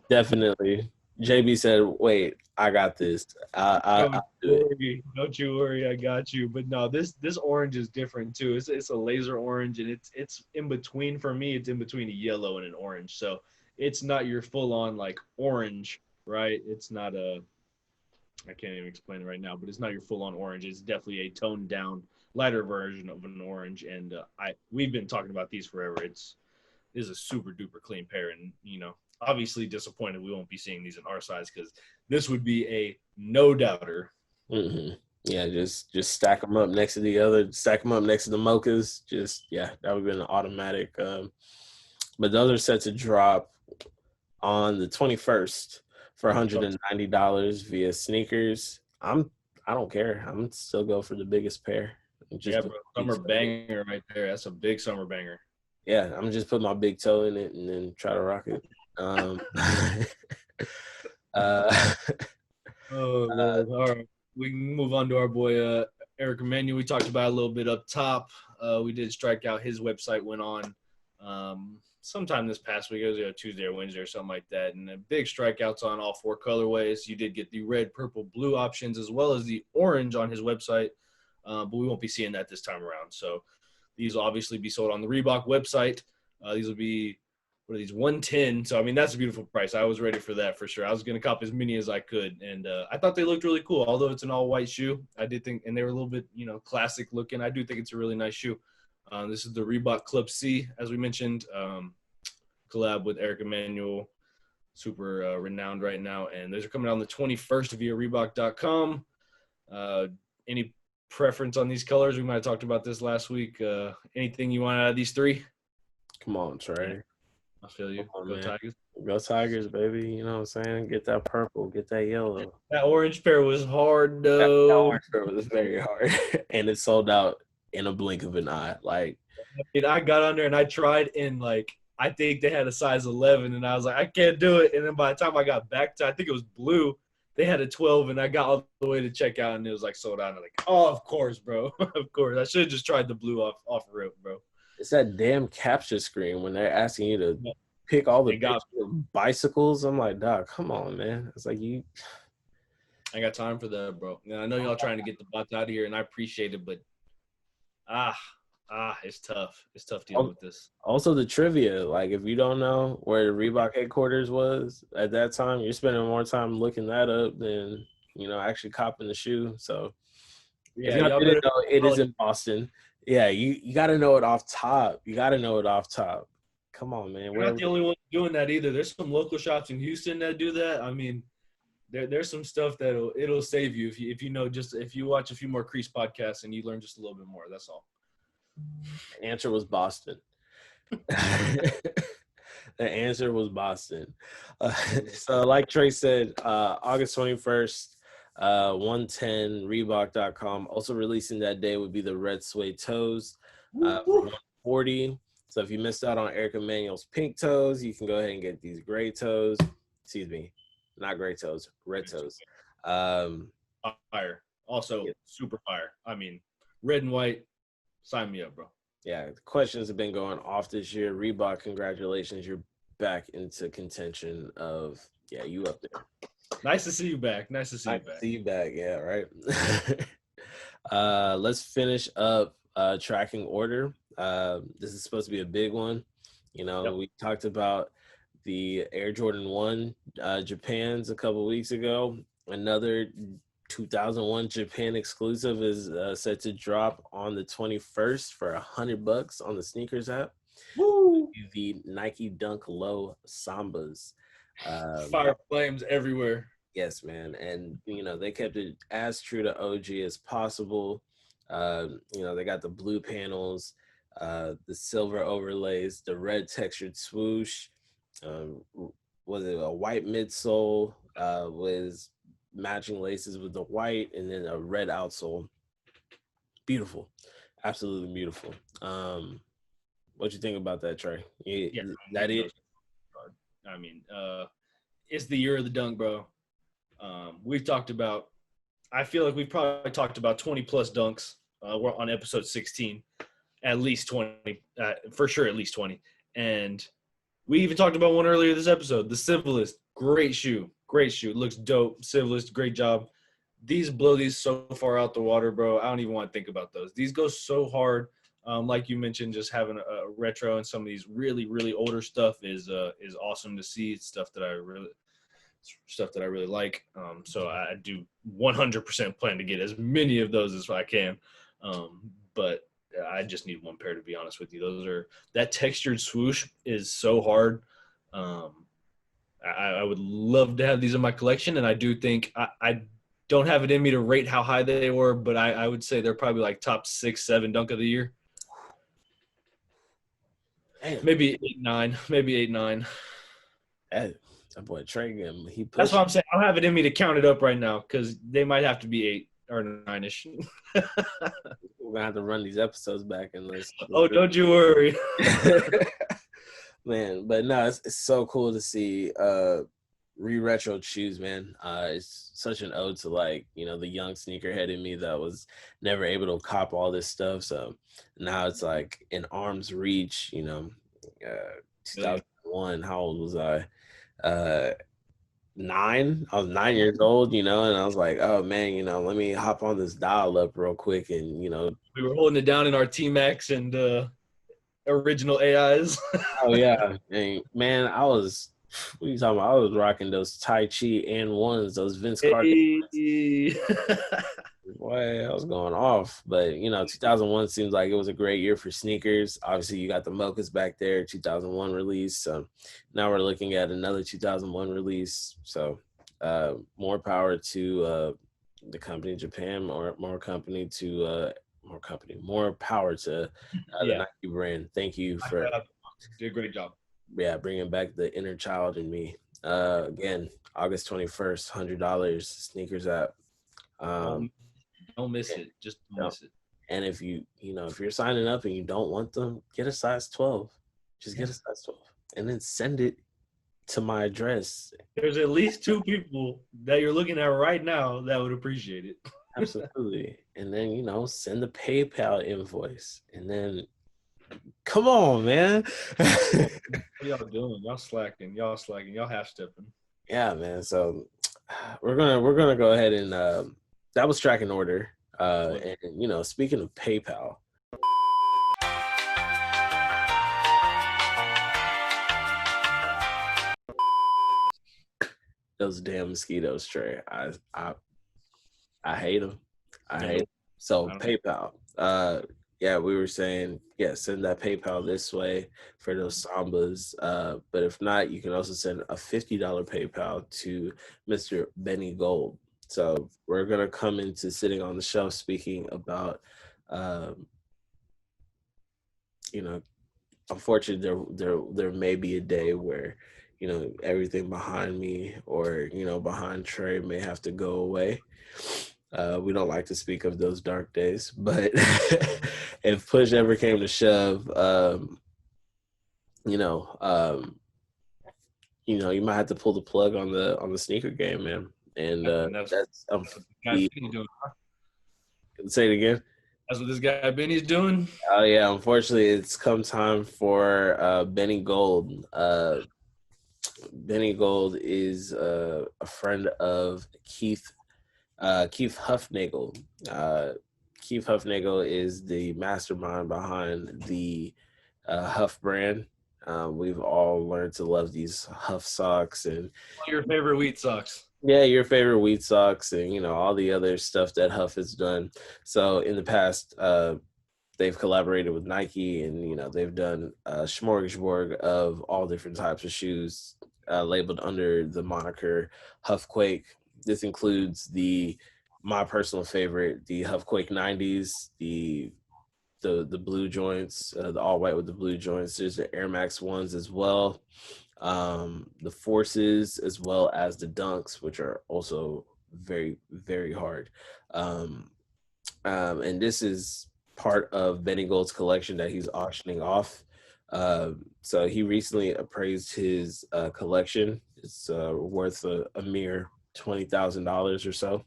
Definitely. JB said, wait, I got this. I'll do it. Don't you worry, I got you. But no, this orange is different too. It's a laser orange, and it's in between for me. It's in between a yellow and an orange. So it's not your full on like orange, right? It's not I can't even explain it right now, but it's not your full on orange. It's definitely a toned down, lighter version of an orange. And we've been talking about these forever. This is a super duper clean pair, and obviously disappointed we won't be seeing these in our size because this would be a no doubter. Mm-hmm. Yeah, just stack them up next to the other, stack them up next to the mochas. That would have been an automatic. But those are set to drop on the 21st for $190 via sneakers. I don't care. I'm still go for the biggest pair. Bro, summer banger right there. That's a big summer banger. Yeah, I'm just put my big toe in it and then try to rock it. Lord. All right. We can move on to our boy Eric Emmanuel. We talked about a little bit up top. We did strike out. His website went on sometime this past week. It was Tuesday or Wednesday or something like that. And the big strikeouts on all 4 colorways. You did get the red, purple, blue options as well as the orange on his website. But we won't be seeing that this time around. So these will obviously be sold on the Reebok website. These will be, what are these, 110. So, I mean, that's a beautiful price. I was ready for that for sure. I was going to cop as many as I could. And I thought they looked really cool. Although it's an all-white shoe, I did think, and they were a little bit, classic looking. I do think it's a really nice shoe. This is the Reebok Club C, as we mentioned, collab with Eric Emmanuel, super renowned right now. And those are coming out on the 21st via Reebok.com. Any preference on these colors? We might have talked about this last week. Anything you want out of these 3? Come on, Trey. I feel you. Go Tigers. Go Tigers, baby. You know what I'm saying? Get that purple. Get that yellow. That orange pair was hard, though. That orange pair was very hard. And it sold out in a blink of an eye. Like, I got on there and I tried, and, like, I think they had a size 11, and I was like, I can't do it. And then by the time I got back to, I think it was blue, they had a 12, and I got all the way to check out, and it was, like, sold out. And I'm like, oh, of course, bro. Of course. I should have just tried the blue off rip, bro. It's that damn capture screen when they're asking you to pick all the bicycles. I'm like, dog, come on, man. It's like you. I got time for that, bro. I know y'all trying to get the bots out of here, and I appreciate it, but it's tough. It's tough dealing with this. Also, the trivia, like if you don't know where the Reebok headquarters was at that time, you're spending more time looking that up than actually copping the shoe. So yeah, y'all didn't know it is in Boston. Yeah, you got to know it off top. Come on, man. We're not the only ones doing that either. There's some local shops in Houston that do that. I mean, there's some stuff that it'll save you if you watch a few more Creased podcasts and you learn just a little bit more. That's all. The answer was Boston. The answer was Boston. So like Trey said, August 21st, 110 Reebok.com. Also releasing that day would be the red suede toes for 140. So if you missed out on Eric Emmanuel's pink toes, you can go ahead and get these gray toes. Excuse me, not gray toes, red toes. Fire. Also super fire. I mean, red and white. Sign me up, bro. Yeah, the questions have been going off this year. Reebok, congratulations. You're back into contention of, you up there. Nice to see you back. See you back. Yeah, right. Let's finish up tracking order. This is supposed to be a big one. We talked about the Air Jordan 1 Japan's a couple weeks ago. Another 2001 Japan exclusive is set to drop on the 21st for $100 on the sneakers app. Woo! The Nike Dunk Low Sambas. Fire flames everywhere. Yes, man. And, they kept it as true to OG as possible. They got the blue panels, the silver overlays, the red textured swoosh. Was it a white midsole with matching laces with the white, and then a red outsole. Beautiful. Absolutely beautiful. What you think about that, Trey? That is. I mean, it's the year of the dunk, bro. We've talked about, I feel like we've probably talked about 20 plus dunks. We're on episode 16, at least 20, for sure, at least 20. And we even talked about one earlier this episode, the Civilist. Great shoe. It looks dope. Civilist, great job. These blow these so far out the water, bro. I don't even want to think about those. These go so hard. Like you mentioned, just having a retro and some of these really, really older stuff is awesome to see. It's stuff that I really like. So I do 100% plan to get as many of those as I can. But I just need one pair, to be honest with you. That textured swoosh is so hard. I would love to have these in my collection, and I do think I don't have it in me to rate how high they were, but I would say they're probably like top 6, 7 dunk of the year. Damn. Maybe 8, 9. Maybe 8, 9. That boy Trey, he pushed. That's what I'm saying. I don't have it in me to count it up right now because they might have to be 8 or 9-ish. We're gonna have to run these episodes back and listen. Oh, don't you worry. Man, but no, it's so cool to see re-retro shoes, man. It's such an ode to, like, you know, the young sneakerhead in me that was never able to cop all this stuff. So now it's like in arm's reach, you know. 2001, how old was I? 9. I was 9 years old, you know, and I was like, oh man, you know, let me hop on this dial up real quick, and you know, we were holding it down in our T-Max and original AIs. oh yeah, and man, what are you talking about? I was rocking those Tai Chi and ones, those Vince Carter. Boy, I was going off. But you know, 2001 seems like it was a great year for sneakers. Obviously, you got the Mochas back there, 2001 release. So now we're looking at another 2001 release. So more power to the company in Japan, more power to the Nike brand. Thank you for did a great job. Yeah, bringing back the inner child in me. Again, August 21st, $100 sneakers app. Don't miss it. Just don't miss it. And if if you're signing up and you don't want them, get a size 12. Just get a size 12 and then send it to my address. There's at least 2 people that you're looking at right now that would appreciate it. Absolutely. And then, you know, send the PayPal invoice. And then come on, man. What y'all doing? Y'all slacking. Y'all half stepping. Yeah, man. So we're gonna go ahead and that was tracking order. And you know, speaking of PayPal. Those damn mosquitoes, Trey. I hate them. I hate them. So PayPal. Yeah, we were saying, send that PayPal this way for those Sambas. But if not, you can also send a $50 PayPal to Mr. Benny Gold. So we're going to come into Sitting on the Shelf speaking about, you know, unfortunately, there may be a day where, you know, everything behind me or, you know, behind Trey may have to go away. We don't like to speak of those dark days, but if push ever came to shove, you might have to pull the plug on the sneaker game, man. And that's say it again. That's what this guy Benny's doing. Oh yeah, unfortunately, it's come time for Benny Gold. Benny Gold is a friend of Keith Huffnagel. Keith Huffnagel is the mastermind behind the Huff brand. We've all learned to love these Huff socks and your favorite wheat socks. Yeah, your favorite wheat socks and, you know, all the other stuff that Huff has done. So in the past, they've collaborated with Nike and, you know, they've done a smorgasbord of all different types of shoes labeled under the moniker Huffquake. This includes my personal favorite, the Huffquake 90s, the blue joints, the all white with the blue joints. There's the Air Max ones as well, the Forces as well as the Dunks, which are also very, very hard. And this is part of Benny Gold's collection that he's auctioning off. So he recently appraised his collection. It's worth a mere $20,000 or so.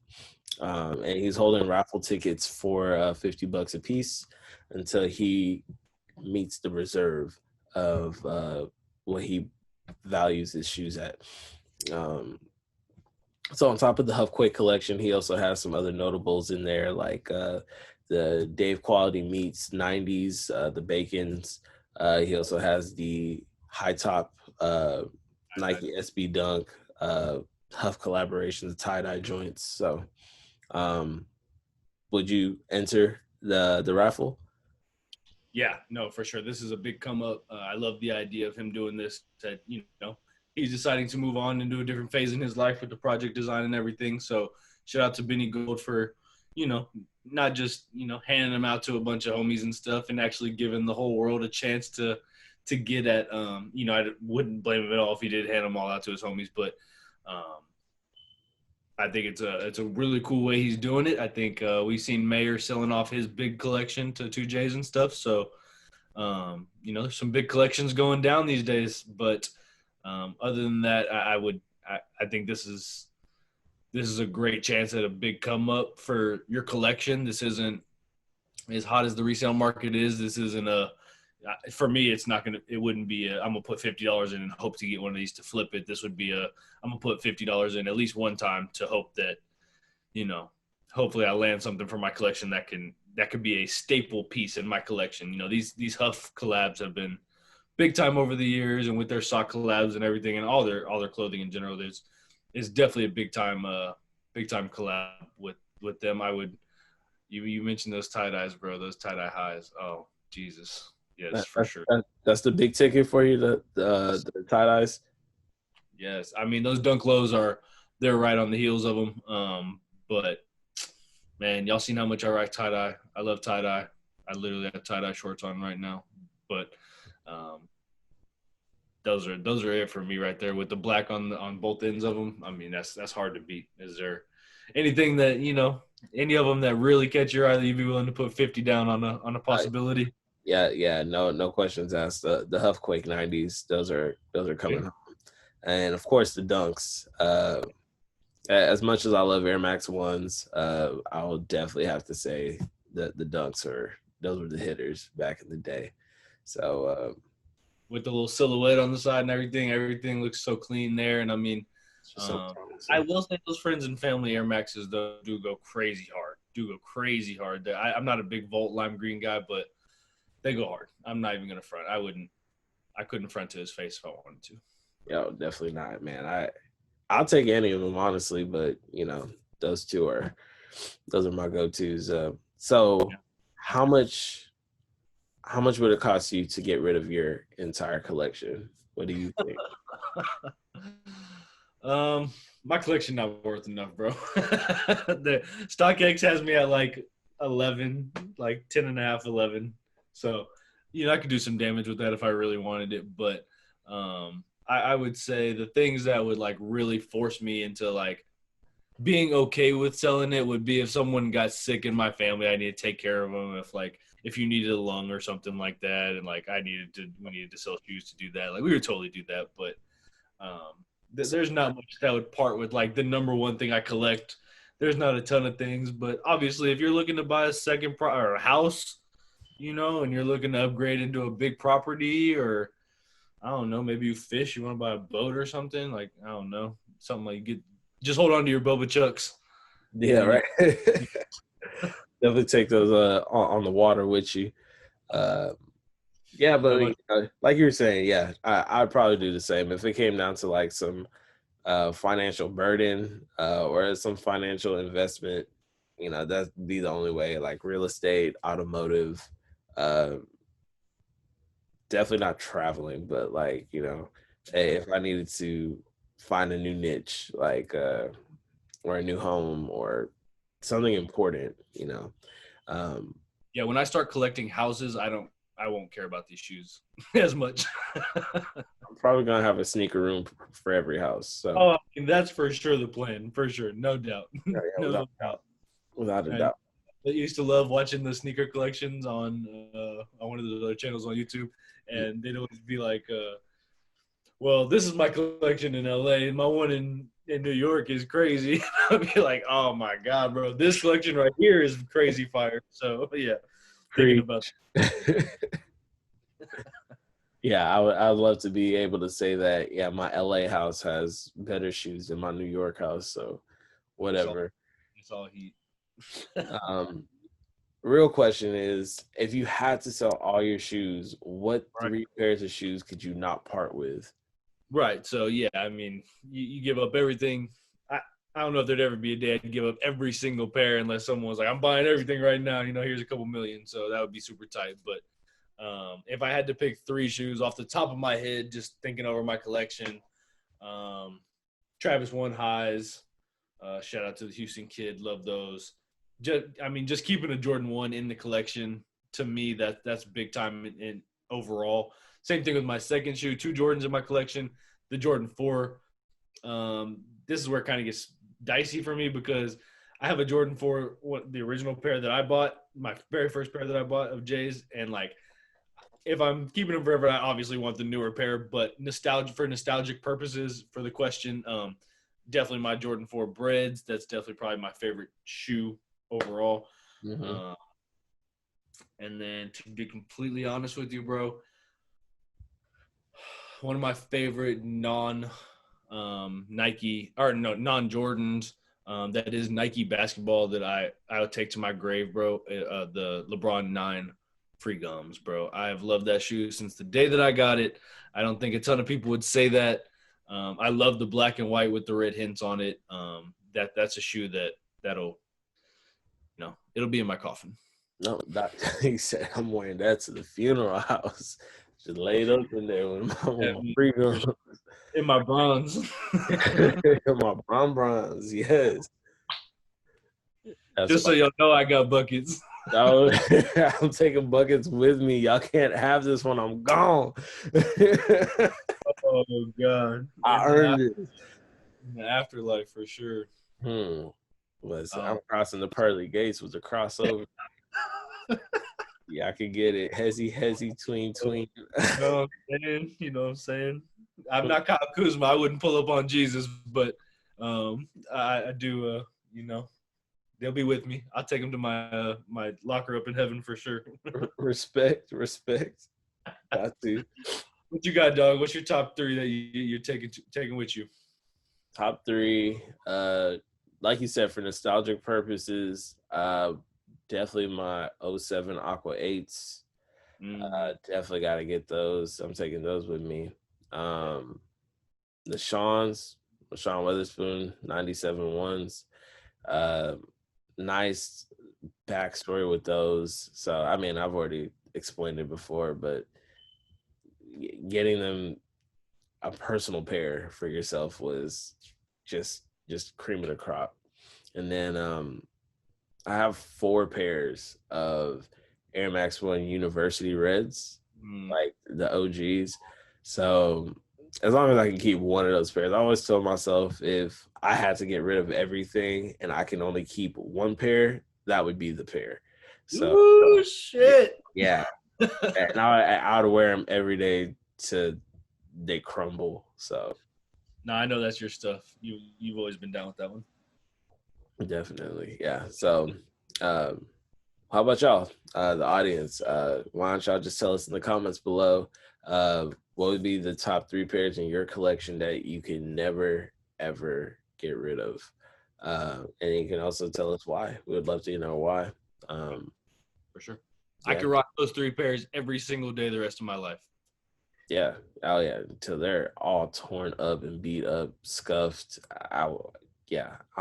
And he's holding raffle tickets for $50 a piece until he meets the reserve of what he values his shoes at. So on top of the Huffquake collection, he also has some other notables in there, like the Dave Quality Meats 90s, the Bacons. He also has the high top Nike SB Dunk, Huff collaborations, tie-dye joints. So would you enter the raffle? Yeah, no, for sure. This is a big come up. I love the idea of him doing this. That he's deciding to move on and do a different phase in his life with the project design and everything. So shout out to Benny Gold for not just handing them out to a bunch of homies and stuff, and actually giving the whole world a chance to get at. I wouldn't blame him at all if he did hand them all out to his homies, but I think it's a really cool way he's doing it. I think we've seen Mayer selling off his big collection to 2Js and stuff. So, there's some big collections going down these days. But other than that, I think this is a great chance at a big come up for your collection. This isn't as hot as the resale market is. This isn't for me, it wouldn't be I'm going to put $50 in and hope to get one of these to flip it. This would be I'm going to put $50 in at least one time to hope that, hopefully I land something for my collection that could be a staple piece in my collection. These Huff collabs have been big time over the years, and with their sock collabs and everything and all their clothing in general, it's definitely a big time collab with them. You mentioned those tie-dyes, bro, those tie-dye highs. Oh, Jesus. Yes, for sure. That's the big ticket for you, the tie-dyes? Yes. I mean, those dunk lows they're right on the heels of them. But, man, y'all seen how much I rock tie-dye. I love tie-dye. I literally have tie-dye shorts on right now. But those are it for me right there with the black on both ends of them. I mean, that's hard to beat. Is there anything that, any of them that really catch your eye that you'd be willing to put 50 down on a possibility? Yeah, no questions asked. The Huffquake 90s, those are coming home, and of course the Dunks. As much as I love Air Max 1s, I'll definitely have to say that the Dunks those were the hitters back in the day. So with the little silhouette on the side and everything looks so clean there. And I mean, I will say those friends and family Air Maxes though do go crazy hard. I'm not a big Volt lime green guy, but they go hard. I'm not even gonna front. I couldn't front to his face if I wanted to. Yo, definitely not, man. I'll take any of them honestly, but those are my go-tos. So yeah. How much would it cost you to get rid of your entire collection? What do you think? My collection not worth enough, bro. The StockX has me at like 11, like 10 and a half, 11. So, I could do some damage with that if I really wanted it. But I would say the things that would like really force me into like being okay with selling it would be if someone got sick in my family, I need to take care of them. If you needed a lung or something like that, and like we needed to sell shoes to do that, like we would totally do that. But there's not much that would part with like the number one thing I collect. There's not a ton of things, but obviously if you're looking to buy a second or a house, and you're looking to upgrade into a big property, or I don't know, maybe you fish, you want to buy a boat or something, like I don't know, something like just hold on to your Boba Chucks. Yeah, right. Definitely take those on the water with you. Yeah, but like you were saying, yeah, I'd probably do the same if it came down to like some financial burden or some financial investment. That'd be the only way. Like real estate, automotive, definitely not traveling, but like hey, if I needed to find a new niche, like or a new home or something important, yeah, when I start collecting houses, I won't care about these shoes as much. I'm probably gonna have a sneaker room for every house. So I mean, that's for sure the plan, for sure, no doubt. Yeah, without a doubt. I used to love watching the sneaker collections on one of the other channels on YouTube, and they'd always be like, well, this is my collection in LA, and my one in New York is crazy. I'd be like, oh my God, bro, this collection right here is crazy fire. So yeah, thinking about Yeah, I'd love to be able to say that, yeah, my LA house has better shoes than my New York house, so whatever. It's all heat. real question is, if you had to sell all your shoes, what Right. 3 pairs of shoes could you not part with? Right. So yeah, I mean, you give up everything. I don't know if there'd ever be a day I'd give up every single pair unless someone was like, I'm buying everything right now. Here's a couple million. So that would be super tight. But if I had to pick 3 shoes off the top of my head, just thinking over my collection, Travis One highs. Shout out to the Houston kid. Love those. Just keeping a Jordan 1 in the collection, to me, that's big time in overall. Same thing with my second shoe, 2 Jordans in my collection. The Jordan 4. This is where it kind of gets dicey for me because I have a Jordan 4, the original pair that I bought, my very first pair that I bought of J's, and like if I'm keeping them forever, I obviously want the newer pair, but nostalgic purposes for the question, definitely my Jordan 4 Breads. That's definitely probably my favorite shoe overall. Mm-hmm. And then to be completely honest with you, bro, one of my favorite non-Jordans that is Nike basketball that I'll take to my grave, bro. The LeBron 9 Free Gums, bro. I have loved that shoe since the day that I got it. I don't think a ton of people would say that. I love the black and white with the red hints on it. That's a shoe that'll it'll be in my coffin. No, he said I'm wearing that to the funeral house. Just laid up in there with my Free Gums. In my bronze. My bronze, yes. Just so y'all know, I got buckets. I'm taking buckets with me. Y'all can't have this when I'm gone. Oh God! I earned it. In the afterlife for sure. I'm crossing the pearly gates with the crossover. Yeah, I could get it. Hezzy, tween. You know what I'm saying? I'm not Kyle Kuzma. I wouldn't pull up on Jesus, but I do. They'll be with me. I'll take them to my my locker up in heaven for sure. Respect. Got to. What you got, dog? What's your top 3 that you're taking with you? Top 3, like you said, for nostalgic purposes, definitely my 07 Aqua 8s. Definitely got to get those. I'm taking those with me. The Sean Weatherspoon 97 ones. Nice backstory with those. So, I mean, I've already explained it before, but getting them a personal pair for yourself was just cream of the crop. And then I have 4 pairs of Air Max 1 University Reds, like the OGs. So as long as I can keep one of those pairs, I always tell myself if I had to get rid of everything and I can only keep one pair, that would be the pair. So, ooh, shit. Yeah. And I would wear them every day till they crumble. So. No, I know that's your stuff. You've always been down with that one. Definitely, yeah. So, how about y'all, the audience? Why don't y'all just tell us in the comments below what would be the top 3 pairs in your collection that you can never, ever get rid of? And you can also tell us why. We would love to know why. For sure. Yeah. I could rock those 3 pairs every single day the rest of my life. Yeah. Oh, yeah. Until they're all torn up and beat up, scuffed. I'll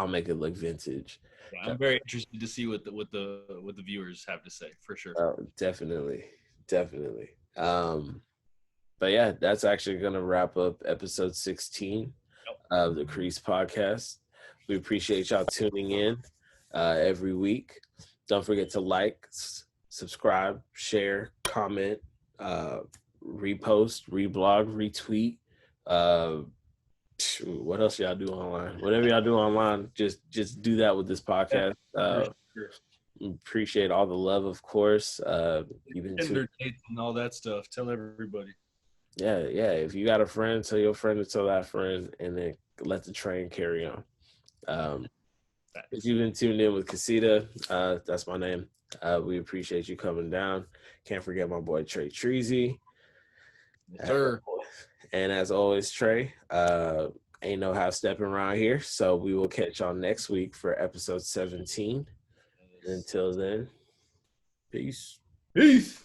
make it look vintage. Yeah, I'm very interested to see what the viewers have to say, for sure. Oh, definitely. But yeah, that's actually going to wrap up episode 16 of the Creased podcast. We appreciate y'all tuning in every week. Don't forget to like, subscribe, share, comment, repost, reblog, retweet. What else y'all do online? Whatever y'all do online, just do that with this podcast. Appreciate all the love, of course. Even Tinder dates and all that stuff. Tell everybody. Yeah. If you got a friend, tell your friend to tell that friend, and then let the train carry on. If you've been tuned in with Casita, that's my name. We appreciate you coming down. Can't forget my boy Trey Treasy. Yes, sir. And as always, Trey, ain't no half stepping around here. So we will catch y'all next week for episode 17. Until then. Peace. Peace.